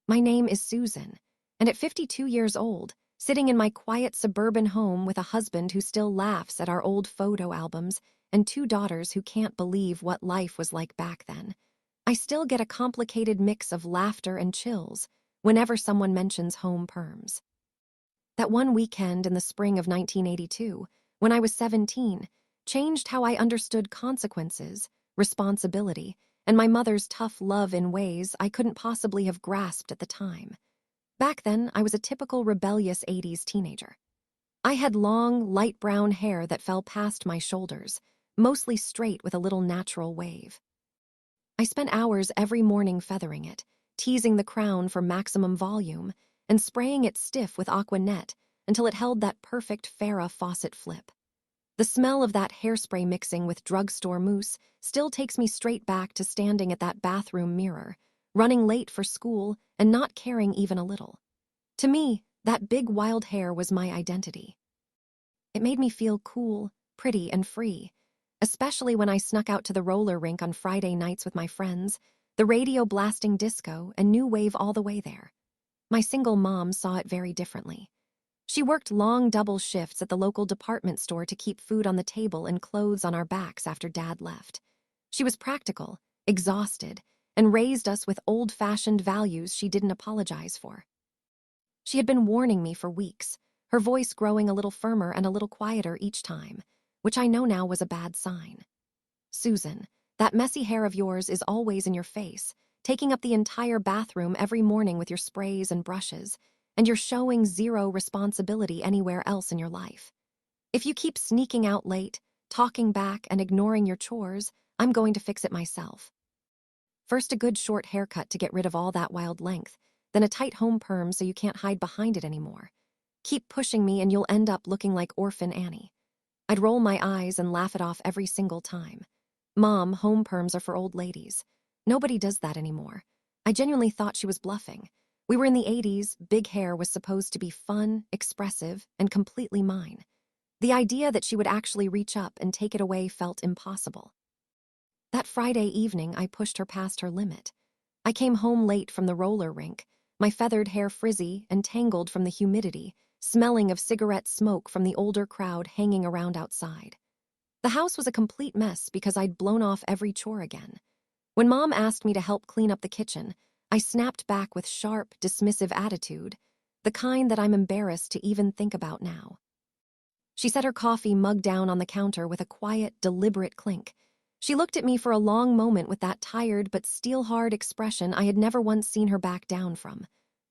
My name is Susan, and at 52 years old, sitting in my quiet suburban home with a husband who still laughs at our old photo albums and two daughters who can't believe what life was like back then, I still get a complicated mix of laughter and chills whenever someone mentions home perms. That one weekend in the spring of 1982, when I was 17, changed how I understood consequences, responsibility, and my mother's tough love in ways I couldn't possibly have grasped at the time. Back then, I was a typical rebellious 80s teenager. I had long, light brown hair that fell past my shoulders, mostly straight with a little natural wave. I spent hours every morning feathering it, teasing the crown for maximum volume, and spraying it stiff with Aqua Net until it held that perfect Farrah faucet flip. The smell of that hairspray mixing with drugstore mousse still takes me straight back to standing at that bathroom mirror, running late for school and not caring even a little. To me, that big wild hair was my identity. It made me feel cool, pretty, and free, especially when I snuck out to the roller rink on Friday nights with my friends, the radio blasting disco and new wave all the way there. My single mom saw it very differently. She worked long double shifts at the local department store to keep food on the table and clothes on our backs after Dad left. She was practical, exhausted, and raised us with old-fashioned values she didn't apologize for. She had been warning me for weeks, her voice growing a little firmer and a little quieter each time, which I know now was a bad sign. Susan, that messy hair of yours is always in your face, taking up the entire bathroom every morning with your sprays and brushes, and you're showing zero responsibility anywhere else in your life. If you keep sneaking out late, talking back, and ignoring your chores, I'm going to fix it myself. First, a good short haircut to get rid of all that wild length, then a tight home perm so you can't hide behind it anymore. Keep pushing me and you'll end up looking like Orphan Annie. I'd roll my eyes and laugh it off every single time. Mom, home perms are for old ladies. Nobody does that anymore. I genuinely thought she was bluffing. We were in the 80s, big hair was supposed to be fun, expressive, and completely mine. The idea that she would actually reach up and take it away felt impossible. That Friday evening, I pushed her past her limit. I came home late from the roller rink, my feathered hair frizzy and tangled from the humidity, smelling of cigarette smoke from the older crowd hanging around outside. The house was a complete mess because I'd blown off every chore again. When Mom asked me to help clean up the kitchen, I snapped back with sharp, dismissive attitude, the kind that I'm embarrassed to even think about now. She set her coffee mug down on the counter with a quiet, deliberate clink. She looked at me for a long moment with that tired but steel-hard expression I had never once seen her back down from.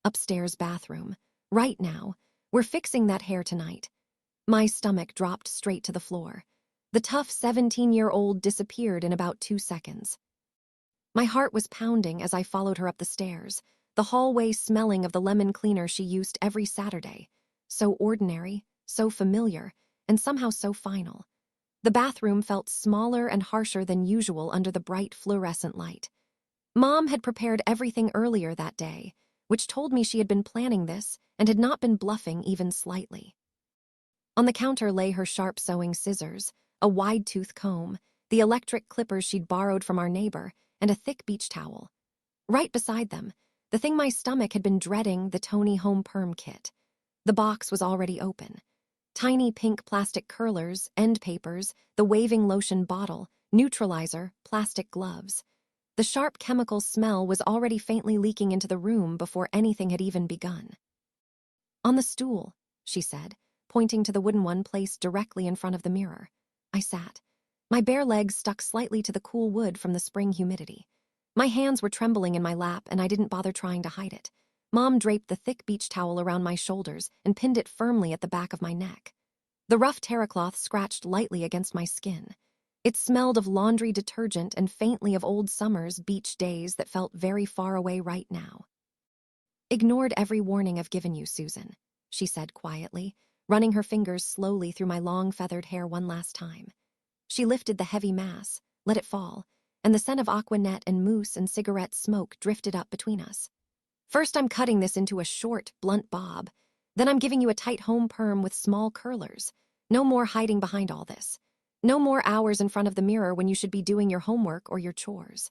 Upstairs bathroom. Right now. We're fixing that hair tonight. My stomach dropped straight to the floor. The tough 17-year-old disappeared in about 2 seconds. My heart was pounding as I followed her up the stairs, the hallway smelling of the lemon cleaner she used every Saturday. So ordinary, so familiar, and somehow so final. The bathroom felt smaller and harsher than usual under the bright fluorescent light. Mom had prepared everything earlier that day, which told me she had been planning this and had not been bluffing even slightly. On the counter lay her sharp sewing scissors, a wide-tooth comb, the electric clippers she'd borrowed from our neighbor, and a thick beach towel. Right beside them, the thing my stomach had been dreading, the Toni home perm kit. The box was already open. Tiny pink plastic curlers, end papers, the waving lotion bottle, neutralizer, plastic gloves. The sharp chemical smell was already faintly leaking into the room before anything had even begun. "On the stool," she said, pointing to the wooden one placed directly in front of the mirror. I sat. My bare legs stuck slightly to the cool wood from the spring humidity. My hands were trembling in my lap, and I didn't bother trying to hide it. Mom draped the thick beach towel around my shoulders and pinned it firmly at the back of my neck. The rough terracloth scratched lightly against my skin. It smelled of laundry detergent and faintly of old summer's beach days that felt very far away right now. "Ignored every warning I've given you, Susan," she said quietly, running her fingers slowly through my long feathered hair one last time. She lifted the heavy mass, let it fall, and the scent of Aqua Net and mousse and cigarette smoke drifted up between us. "First, I'm cutting this into a short, blunt bob. Then I'm giving you a tight home perm with small curlers. No more hiding behind all this. No more hours in front of the mirror when you should be doing your homework or your chores.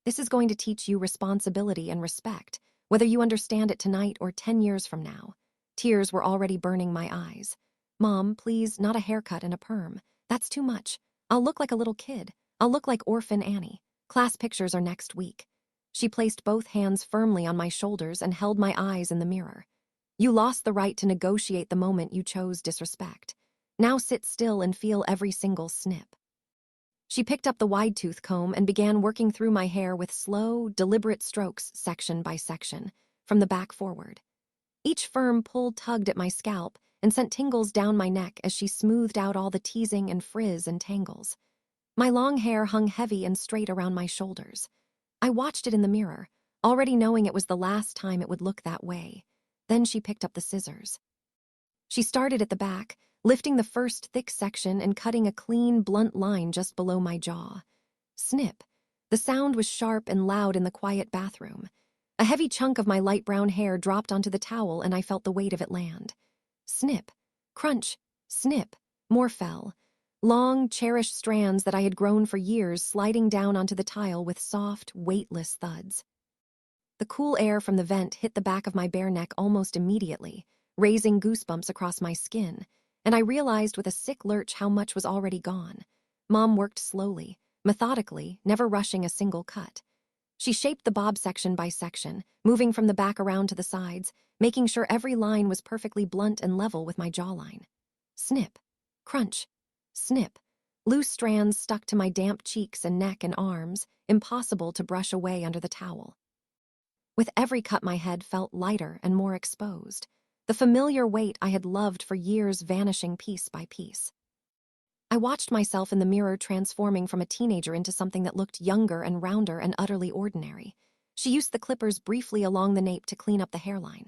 This is going to teach you responsibility and respect, whether you understand it tonight or 10 years from now. Tears were already burning my eyes. Mom, please, not a haircut and a perm. That's too much. I'll look like a little kid. I'll look like Orphan Annie. Class pictures are next week. She placed both hands firmly on my shoulders and held my eyes in the mirror. You lost the right to negotiate the moment you chose disrespect. Now sit still and feel every single snip. She picked up the wide-tooth comb and began working through my hair with slow, deliberate strokes section by section, from the back forward. Each firm pull tugged at my scalp and sent tingles down my neck as she smoothed out all the teasing and frizz and tangles. My long hair hung heavy and straight around my shoulders. I watched it in the mirror, already knowing it was the last time it would look that way. Then she picked up the scissors. She started at the back, lifting the first thick section and cutting a clean, blunt line just below my jaw. Snip. The sound was sharp and loud in the quiet bathroom. A heavy chunk of my light brown hair dropped onto the towel and I felt the weight of it land. Snip. Crunch. Snip. More fell. Long, cherished strands that I had grown for years sliding down onto the tile with soft, weightless thuds. The cool air from the vent hit the back of my bare neck almost immediately, raising goosebumps across my skin, and I realized with a sick lurch how much was already gone. Mom worked slowly, methodically, never rushing a single cut. She shaped the bob section by section, moving from the back around to the sides, making sure every line was perfectly blunt and level with my jawline. Snip. Crunch. Snip. Loose strands stuck to my damp cheeks and neck and arms, impossible to brush away under the towel. With every cut, my head felt lighter and more exposed, the familiar weight I had loved for years vanishing piece by piece. I watched myself in the mirror transforming from a teenager into something that looked younger and rounder and utterly ordinary. She used the clippers briefly along the nape to clean up the hairline.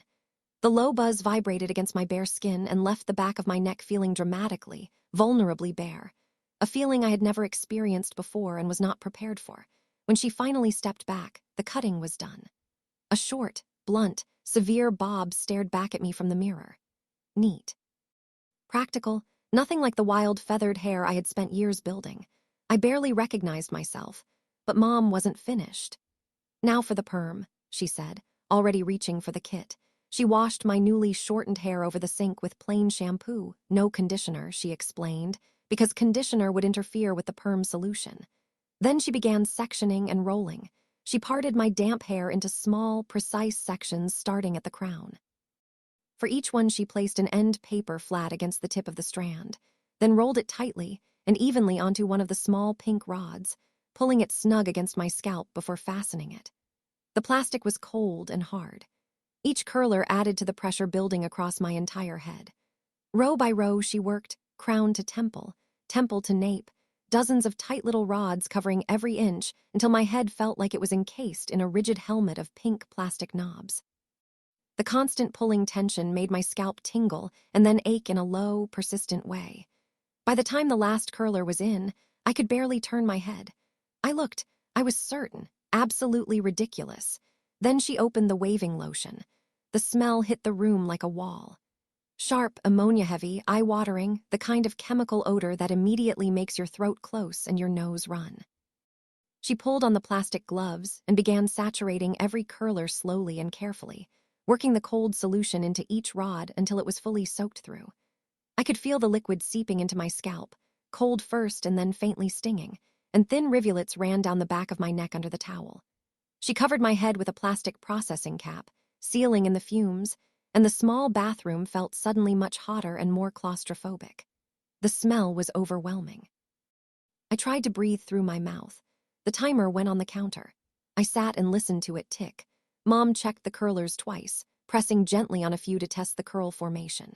The low buzz vibrated against my bare skin and left the back of my neck feeling dramatically, vulnerably bare, a feeling I had never experienced before and was not prepared for. When she finally stepped back, the cutting was done. A short, blunt, severe bob stared back at me from the mirror. Neat. Practical, nothing like the wild feathered hair I had spent years building. I barely recognized myself, but Mom wasn't finished. Now for the perm, she said, already reaching for the kit. She washed my newly shortened hair over the sink with plain shampoo, no conditioner, she explained, because conditioner would interfere with the perm solution. Then she began sectioning and rolling. She parted my damp hair into small, precise sections starting at the crown. For each one, she placed an end paper flat against the tip of the strand, then rolled it tightly and evenly onto one of the small pink rods, pulling it snug against my scalp before fastening it. The plastic was cold and hard. Each curler added to the pressure building across my entire head. Row by row, she worked, crown to temple, temple to nape, dozens of tight little rods covering every inch until my head felt like it was encased in a rigid helmet of pink plastic knobs. The constant pulling tension made my scalp tingle and then ache in a low, persistent way. By the time the last curler was in, I could barely turn my head. I was certain, absolutely ridiculous. Then she opened the waving lotion. The smell hit the room like a wall. Sharp, ammonia-heavy, eye-watering, the kind of chemical odor that immediately makes your throat close and your nose run. She pulled on the plastic gloves and began saturating every curler slowly and carefully, working the cold solution into each rod until it was fully soaked through. I could feel the liquid seeping into my scalp, cold first and then faintly stinging, and thin rivulets ran down the back of my neck under the towel. She covered my head with a plastic processing cap, sealing in the fumes, and the small bathroom felt suddenly much hotter and more claustrophobic. The smell was overwhelming. I tried to breathe through my mouth. The timer went on the counter. I sat and listened to it tick. Mom checked the curlers twice, pressing gently on a few to test the curl formation.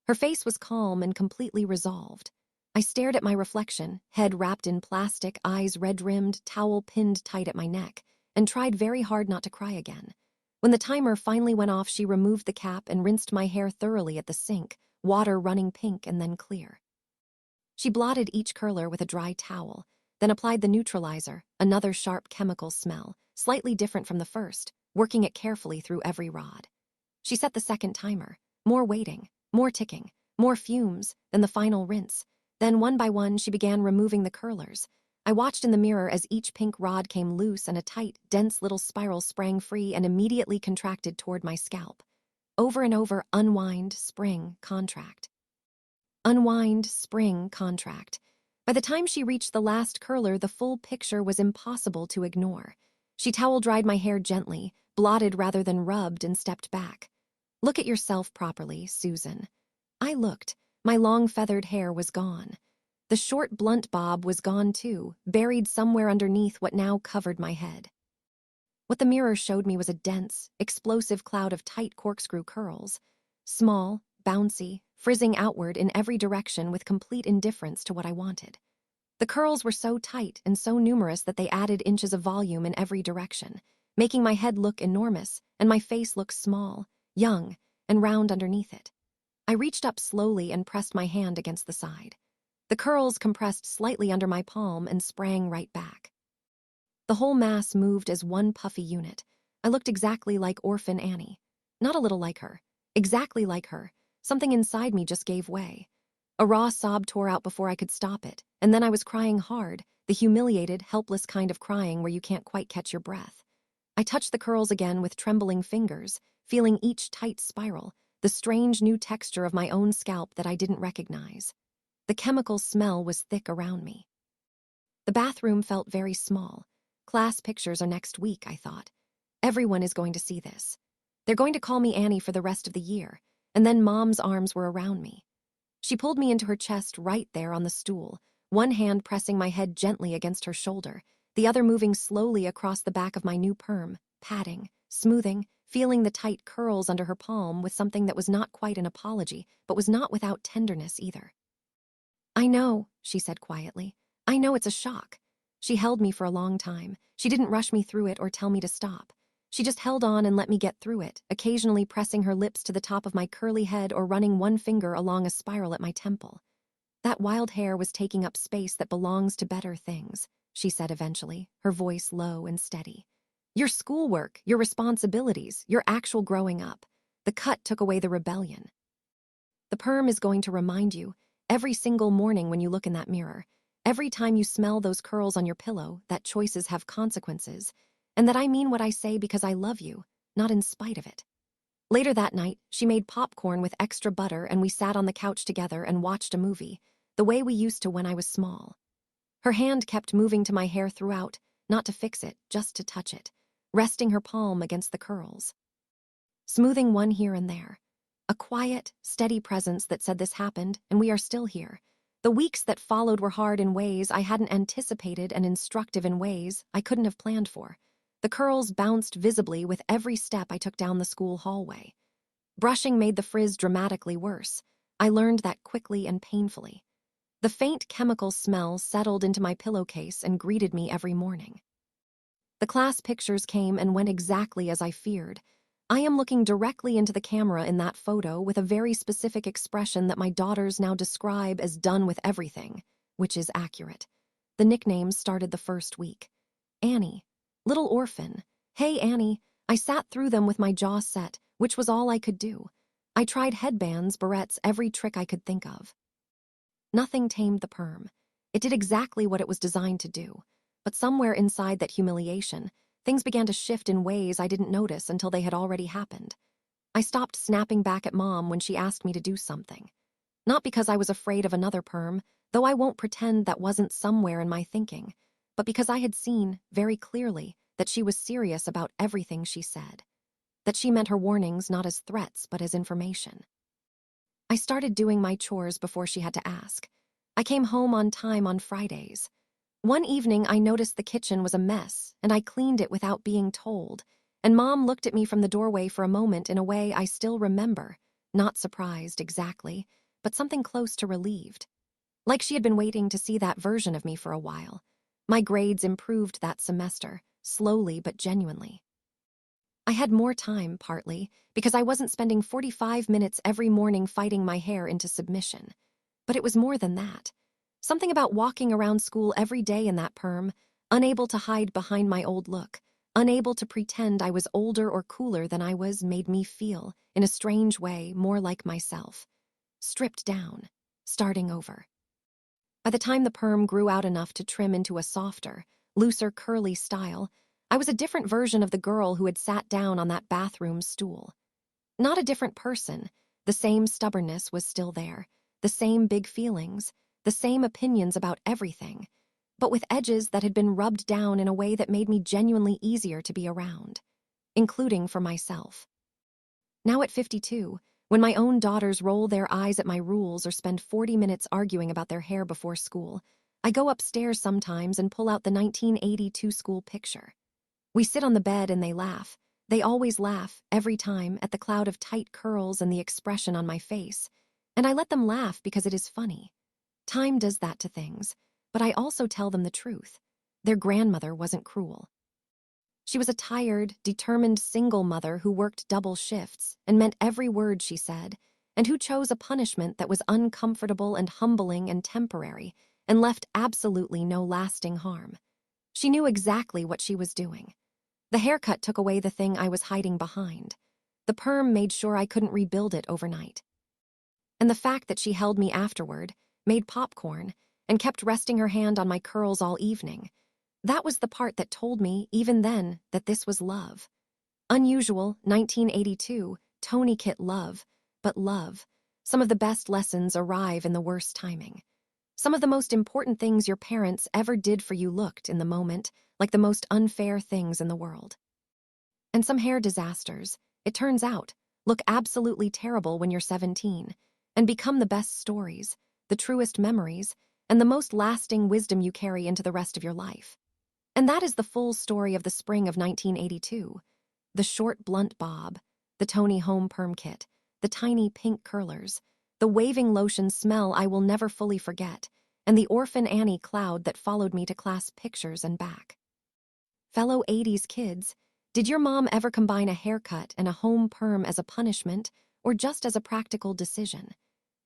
Her face was calm and completely resolved. I stared at my reflection, head wrapped in plastic, eyes red-rimmed, towel pinned tight at my neck, and tried very hard not to cry again. When the timer finally went off, she removed the cap and rinsed my hair thoroughly at the sink, water running pink and then clear. She blotted each curler with a dry towel, then applied the neutralizer, another sharp chemical smell, slightly different from the first, working it carefully through every rod. She set the second timer, more waiting, more ticking, more fumes, then the final rinse. Then one by one she began removing the curlers. I watched in the mirror as each pink rod came loose and a tight, dense little spiral sprang free and immediately contracted toward my scalp. Over and over, unwind, spring, contract. Unwind, spring, contract. By the time she reached the last curler, the full picture was impossible to ignore. She towel-dried my hair gently, blotted rather than rubbed, and stepped back. Look at yourself properly, Susan. I looked. My long feathered hair was gone. The short blunt bob was gone too, buried somewhere underneath what now covered my head. What the mirror showed me was a dense, explosive cloud of tight corkscrew curls. Small, bouncy, frizzing outward in every direction with complete indifference to what I wanted. The curls were so tight and so numerous that they added inches of volume in every direction, making my head look enormous and my face look small, young, and round underneath it. I reached up slowly and pressed my hand against the side. The curls compressed slightly under my palm and sprang right back. The whole mass moved as one puffy unit. I looked exactly like Orphan Annie. Not a little like her. Exactly like her. Something inside me just gave way. A raw sob tore out before I could stop it, and then I was crying hard, the humiliated, helpless kind of crying where you can't quite catch your breath. I touched the curls again with trembling fingers, feeling each tight spiral, the strange new texture of my own scalp that I didn't recognize. The chemical smell was thick around me. The bathroom felt very small. Class pictures are next week, I thought. Everyone is going to see this. They're going to call me Annie for the rest of the year, and then Mom's arms were around me. She pulled me into her chest right there on the stool, one hand pressing my head gently against her shoulder, the other moving slowly across the back of my new perm, patting, smoothing, feeling the tight curls under her palm with something that was not quite an apology, but was not without tenderness either. I know, she said quietly. I know it's a shock. She held me for a long time. She didn't rush me through it or tell me to stop. She just held on and let me get through it, occasionally pressing her lips to the top of my curly head or running one finger along a spiral at my temple. That wild hair was taking up space that belongs to better things, she said eventually, her voice low and steady. Your schoolwork, your responsibilities, your actual growing up. The cut took away the rebellion. The perm is going to remind you, every single morning when you look in that mirror, every time you smell those curls on your pillow, that choices have consequences, and that I mean what I say because I love you, not in spite of it. Later that night, she made popcorn with extra butter and we sat on the couch together and watched a movie, the way we used to when I was small. Her hand kept moving to my hair throughout, not to fix it, just to touch it, resting her palm against the curls. Smoothing one here and there. A quiet, steady presence that said this happened, and we are still here. The weeks that followed were hard in ways I hadn't anticipated and instructive in ways I couldn't have planned for. The curls bounced visibly with every step I took down the school hallway. Brushing made the frizz dramatically worse. I learned that quickly and painfully. The faint chemical smell settled into my pillowcase and greeted me every morning. The class pictures came and went exactly as I feared. I am looking directly into the camera in that photo with a very specific expression that my daughters now describe as done with everything, which is accurate. The nicknames started the first week. Annie. Little Orphan. Hey, Annie. I sat through them with my jaw set, which was all I could do. I tried headbands, barrettes, every trick I could think of. Nothing tamed the perm. It did exactly what it was designed to do. But somewhere inside that humiliation, things began to shift in ways I didn't notice until they had already happened. I stopped snapping back at Mom when she asked me to do something. Not because I was afraid of another perm, though I won't pretend that wasn't somewhere in my thinking, but because I had seen, very clearly, that she was serious about everything she said. That she meant her warnings not as threats but as information. I started doing my chores before she had to ask. I came home on time on Fridays. One evening I noticed the kitchen was a mess, and I cleaned it without being told, and Mom looked at me from the doorway for a moment in a way I still remember, not surprised exactly, but something close to relieved. Like she had been waiting to see that version of me for a while. My grades improved that semester, slowly but genuinely. I had more time, partly, because I wasn't spending 45 minutes every morning fighting my hair into submission. But it was more than that. Something about walking around school every day in that perm, unable to hide behind my old look, unable to pretend I was older or cooler than I was, made me feel, in a strange way, more like myself. Stripped down, starting over. By the time the perm grew out enough to trim into a softer, looser curly style, I was a different version of the girl who had sat down on that bathroom stool. Not a different person. The same stubbornness was still there, the same big feelings, the same opinions about everything, but with edges that had been rubbed down in a way that made me genuinely easier to be around, including for myself. Now at 52, when my own daughters roll their eyes at my rules or spend 40 minutes arguing about their hair before school, I go upstairs sometimes and pull out the 1982 school picture. We sit on the bed and they laugh. They always laugh, every time, at the cloud of tight curls and the expression on my face. And I let them laugh because it is funny. Time does that to things, but I also tell them the truth. Their grandmother wasn't cruel. She was a tired, determined single mother who worked double shifts and meant every word she said, and who chose a punishment that was uncomfortable and humbling and temporary and left absolutely no lasting harm. She knew exactly what she was doing. The haircut took away the thing I was hiding behind. The perm made sure I couldn't rebuild it overnight. And the fact that she held me afterward, made popcorn, and kept resting her hand on my curls all evening, that was the part that told me, even then, that this was love. Unusual, 1982, Toni kit love, but love. Some of the best lessons arrive in the worst timing. Some of the most important things your parents ever did for you looked, in the moment, like the most unfair things in the world. And some hair disasters, it turns out, look absolutely terrible when you're 17, and become the best stories, the truest memories, and the most lasting wisdom you carry into the rest of your life. And that is the full story of the spring of 1982. The short, blunt bob, the Toni home perm kit, the tiny pink curlers, the waving lotion smell I will never fully forget, and the Orphan Annie cloud that followed me to class pictures and back. Fellow 80s kids, did your mom ever combine a haircut and a home perm as a punishment or just as a practical decision?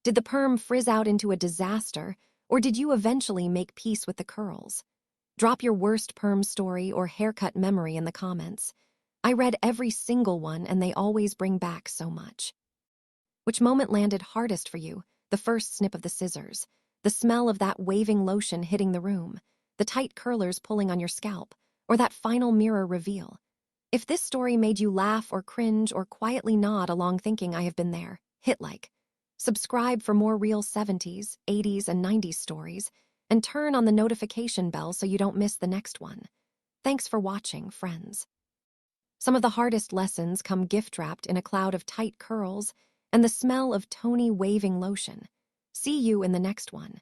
Did the perm frizz out into a disaster, or did you eventually make peace with the curls? Drop your worst perm story or haircut memory in the comments. I read every single one and they always bring back so much. Which moment landed hardest for you? The first snip of the scissors, the smell of that waving lotion hitting the room, the tight curlers pulling on your scalp, or that final mirror reveal? If this story made you laugh or cringe or quietly nod along thinking I have been there, hit like. Subscribe for more real 70s, 80s, and 90s stories, and turn on the notification bell so you don't miss the next one. Thanks for watching, friends. Some of the hardest lessons come gift-wrapped in a cloud of tight curls and the smell of Toni waving lotion. See you in the next one.